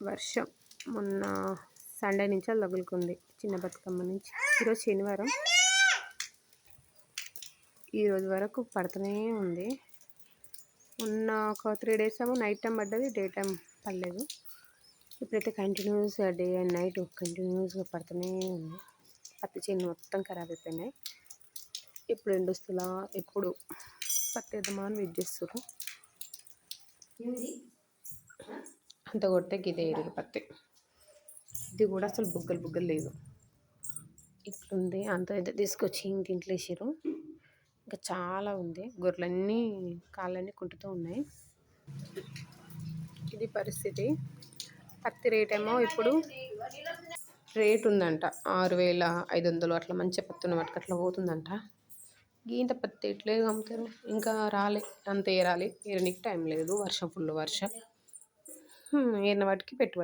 వర్షం మొన్న సండే నుంచి అది తగులుకుంది, చిన్న బతుకమ్మ నుంచి. ఈరోజు శనివారం, ఈరోజు వరకు పడుతూనే ఉంది. మొన్న ఒక 3 days ఏమో నైట్ టైం పడ్డది, డే టైం పడలేదు. ఇప్పుడైతే కంటిన్యూస్గా డే అండ్ నైట్ కంటిన్యూస్గా పడుతూనే ఉంది. పత్తి చేను మొత్తం ఖరాబ్ అయిపోయినాయి. ఎప్పుడు ఎండొస్తుందా, ఎప్పుడు పత్తి వేద్దామా అని వెయిట్ చేస్తారు. అంత కొడితే గిదే ఎరుగు పత్తి. ఇది కూడా అసలు బుగ్గలు బుగ్గలు లేదు, ఇట్లుంది. అంత అయితే తీసుకొచ్చి ఇంట్లో వేసారు. ఇంకా చాలా ఉంది. గొర్రెలన్నీ కాళ్ళన్నీ కుంటుతూ ఉన్నాయి. ఇది పరిస్థితి. పత్తి రేట్ ఏమో ఇప్పుడు రేట్ ఉందంట 6,500 అట్లా. మంచిగా పత్తి ఉన్న వాటికి అట్లా పోతుందంట. ఇంత పత్తి ఎట్లే అమ్ముతారు? ఇంకా రాలే, అంత ఏరాలి. ఏరనికి టైం లేదు, వర్షం ఫుల్ వర్షం. ఏరిన వాటికి పెట్టుబడి